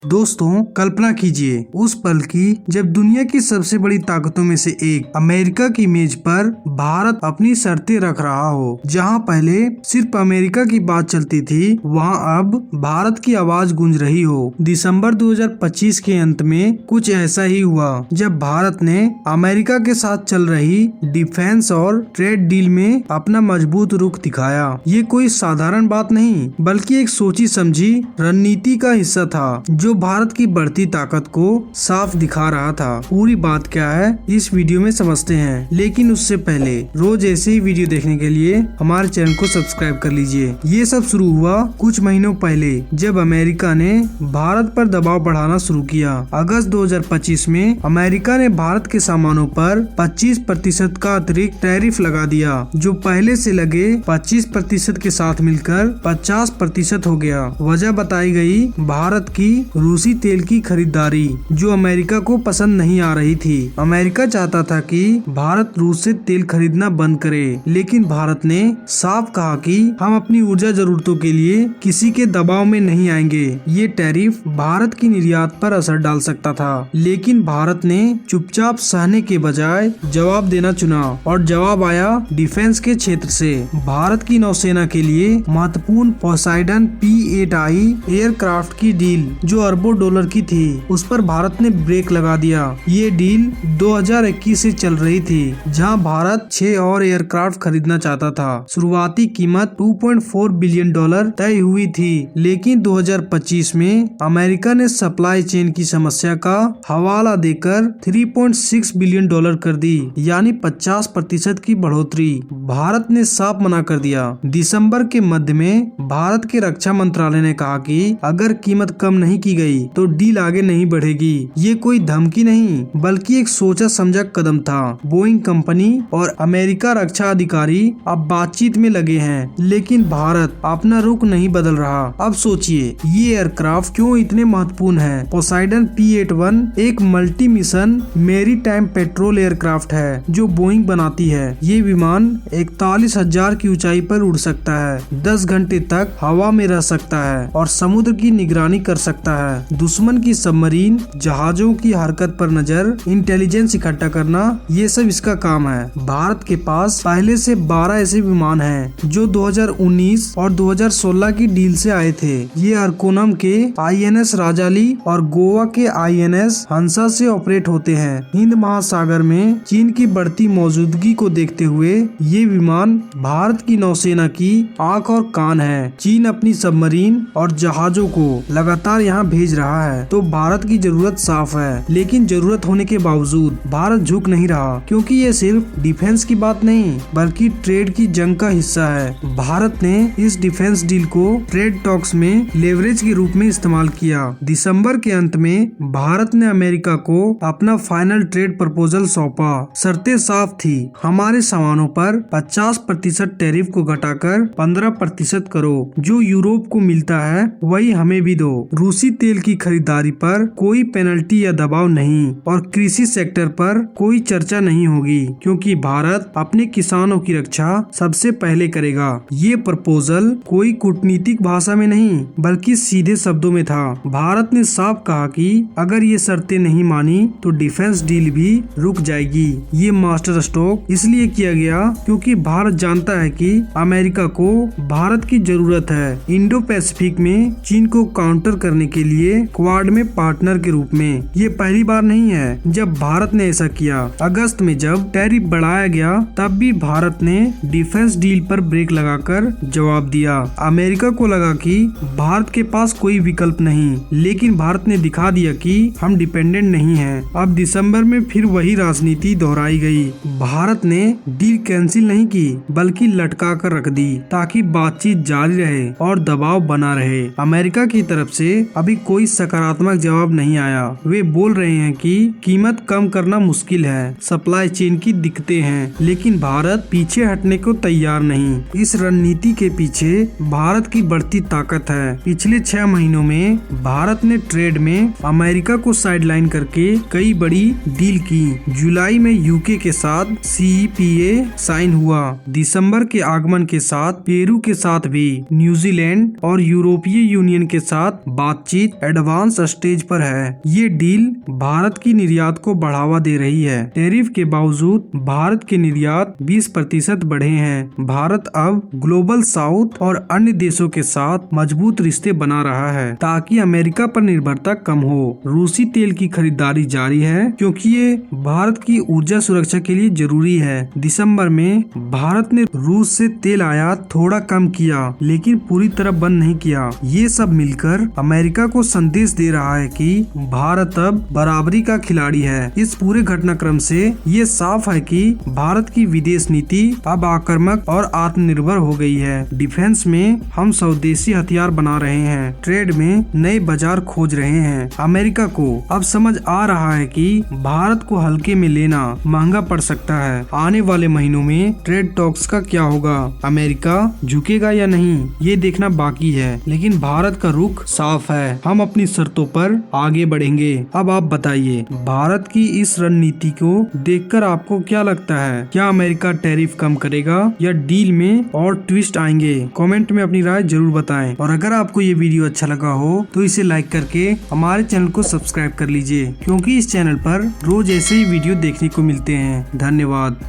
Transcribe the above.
दोस्तों, कल्पना कीजिए उस पल की जब दुनिया की सबसे बड़ी ताकतों में से एक अमेरिका की मेज पर भारत अपनी शर्तें रख रहा हो। जहां पहले सिर्फ अमेरिका की बात चलती थी, वहां अब भारत की आवाज गूंज रही हो। दिसंबर 2025 के अंत में कुछ ऐसा ही हुआ जब भारत ने अमेरिका के साथ चल रही डिफेंस और ट्रेड डील में अपना मजबूत रुख दिखाया। ये कोई साधारण बात नहीं, बल्कि एक सोची समझी रणनीति का हिस्सा था जो भारत की बढ़ती ताकत को साफ दिखा रहा था। पूरी बात क्या है इस वीडियो में समझते हैं, लेकिन उससे पहले रोज ऐसे ही वीडियो देखने के लिए हमारे चैनल को सब्सक्राइब कर लीजिए। ये सब शुरू हुआ कुछ महीनों पहले जब अमेरिका ने भारत पर दबाव बढ़ाना शुरू किया। अगस्त 2025 में अमेरिका ने भारत के सामानों पर 25% का अतिरिक्त टैरिफ लगा दिया, जो पहले से लगे 25% के साथ मिलकर 50% हो गया। वजह बताई गई भारत की रूसी तेल की खरीदारी, जो अमेरिका को पसंद नहीं आ रही थी। अमेरिका चाहता था कि भारत रूस से तेल खरीदना बंद करे, लेकिन भारत ने साफ कहा कि हम अपनी ऊर्जा जरूरतों के लिए किसी के दबाव में नहीं आएंगे। ये टैरिफ भारत की निर्यात पर असर डाल सकता था, लेकिन भारत ने चुपचाप सहने के बजाय जवाब देना चुना, और जवाब आया डिफेंस के क्षेत्र से। भारत की नौसेना के लिए महत्वपूर्ण पोसाइडन P-8I एयरक्राफ्ट की डील, जो अरबों डॉलर की थी, उस पर भारत ने ब्रेक लगा दिया। ये डील 2021 से चल रही थी, जहां भारत 6 और एयरक्राफ्ट खरीदना चाहता था। शुरुआती कीमत $2.4 बिलियन तय हुई थी, लेकिन 2025 में अमेरिका ने सप्लाई चेन की समस्या का हवाला देकर $3.6 बिलियन कर दी, यानी 50% की बढ़ोतरी। भारत ने साफ मना कर दिया। दिसंबर के मध्य में भारत के रक्षा मंत्रालय ने कहा कि अगर कीमत कम नहीं की गई तो डील आगे नहीं बढ़ेगी। ये कोई धमकी नहीं, बल्कि एक सोचा समझा कदम था। बोइंग कंपनी और अमेरिका रक्षा अधिकारी अब बातचीत में लगे हैं, लेकिन भारत अपना रुख नहीं बदल रहा। अब सोचिए, ये एयरक्राफ्ट क्यों इतने महत्वपूर्ण है। पोसाइडन P-81 एक मल्टी मिशन मेरी टाइम पेट्रोल एयरक्राफ्ट है जो बोइंग बनाती है। ये विमान 41,000 की ऊंचाई पर उड़ सकता है, 10 घंटे तक हवा में रह सकता है और समुद्र की निगरानी कर सकता है। दुश्मन की सबमरीन जहाजों की हरकत पर नजर, इंटेलिजेंस इकट्ठा करना, ये सब इसका काम है। भारत के पास पहले से 12 ऐसे विमान हैं जो 2019 और 2016 की डील से आए थे। ये अरकोनम के INS राजाली और गोवा के INS हंसा से ऑपरेट होते हैं। हिंद महासागर में चीन की बढ़ती मौजूदगी को देखते हुए ये विमान भारत की नौसेना की आंख और कान है। चीन अपनी सबमरीन और जहाजों को लगातार यहाँ भेज रहा है, तो भारत की जरूरत साफ है। लेकिन जरूरत होने के बावजूद भारत झुक नहीं रहा, क्योंकि ये सिर्फ डिफेंस की बात नहीं, बल्कि ट्रेड की जंग का हिस्सा है। भारत ने इस डिफेंस डील को ट्रेड टॉक्स में लेवरेज के रूप में इस्तेमाल किया। दिसंबर के अंत में भारत ने अमेरिका को अपना फाइनल ट्रेड प्रपोजल सौंपा। शर्तें साफ थी, हमारे सामानों पर 50% टैरिफ को घटाकर 15% करो। जो यूरोप को मिलता है वही हमें भी दो। रूसी तेल की खरीदारी पर कोई पेनल्टी या दबाव नहीं, और कृषि सेक्टर पर कोई चर्चा नहीं होगी, क्योंकि भारत अपने किसानों की रक्षा सबसे पहले करेगा। ये प्रपोजल कोई कूटनीतिक भाषा में नहीं, बल्कि सीधे शब्दों में था। भारत ने साफ कहा कि अगर ये शर्तें नहीं मानी तो डिफेंस डील भी रुक जाएगी। ये मास्टर स्ट्रोक इसलिए किया गया क्योंकि भारत जानता है कि अमेरिका को भारत की जरूरत है। इंडो पैसिफिक में चीन को काउंटर करने के लिए क्वाड में पार्टनर के रूप में। ये पहली बार नहीं है जब भारत ने ऐसा किया। अगस्त में जब टैरिफ बढ़ाया गया, तब भी भारत ने डिफेंस डील पर ब्रेक लगाकर जवाब दिया। अमेरिका को लगा कि भारत के पास कोई विकल्प नहीं, लेकिन भारत ने दिखा दिया कि हम डिपेंडेंट नहीं हैं। अब दिसंबर में फिर वही राजनीति दोहराई गई। भारत ने डील कैंसिल नहीं की, बल्कि लटका कर रख दी, ताकि बातचीत जारी रहे और दबाव बना रहे। अमेरिका की तरफ से अभी कोई सकारात्मक जवाब नहीं आया। वे बोल रहे हैं कि कीमत कम करना मुश्किल है, सप्लाई चेन की दिक्कतें हैं, लेकिन भारत पीछे हटने को तैयार नहीं। इस रणनीति के पीछे भारत की बढ़ती ताकत है। पिछले 6 महीनों में भारत ने ट्रेड में अमेरिका को साइडलाइन करके कई बड़ी डील की। जुलाई में यूके के साथ CEPA साइन हुआ। दिसंबर के आगमन के साथ पेरू के साथ भी, न्यूजीलैंड और यूरोपीय यूनियन के साथ बातचीत एडवांस स्टेज पर है। ये डील भारत की निर्यात को बढ़ावा दे रही है। टैरिफ के बावजूद भारत के निर्यात 20% बढ़े हैं। भारत अब ग्लोबल साउथ और अन्य देशों के साथ मजबूत रिश्ते बना रहा है ताकि अमेरिका पर निर्भरता कम हो। रूसी तेल की खरीदारी जारी है क्योंकि ये भारत की ऊर्जा सुरक्षा के लिए जरूरी है। दिसंबर में भारत ने रूस से तेल आयात थोड़ा कम किया, लेकिन पूरी तरह बंद नहीं किया। ये सब मिलकर अमेरिका को संदेश दे रहा है कि भारत अब बराबरी का खिलाड़ी है। इस पूरे घटनाक्रम से ये साफ है कि भारत की विदेश नीति अब आक्रामक और आत्मनिर्भर हो गई है। डिफेंस में हम स्वदेशी हथियार बना रहे हैं, ट्रेड में नए बाजार खोज रहे हैं। अमेरिका को अब समझ आ रहा है कि भारत को हल्के में लेना महंगा पड़ सकता है। आने वाले महीनों में ट्रेड टॉक्स का क्या होगा, अमेरिका झुकेगा या नहीं, ये देखना बाकी है। लेकिन भारत का रुख साफ है, हम अपनी शर्तों पर आगे बढ़ेंगे। अब आप बताइए, भारत की इस रणनीति को देखकर आपको क्या लगता है? क्या अमेरिका टैरिफ कम करेगा या डील में और ट्विस्ट आएंगे? कमेंट में अपनी राय जरूर बताएं। और अगर आपको ये वीडियो अच्छा लगा हो तो इसे लाइक करके हमारे चैनल को सब्सक्राइब कर लीजिए, क्योंकि इस चैनल पर रोज ऐसे ही वीडियो देखने को मिलते हैं। धन्यवाद।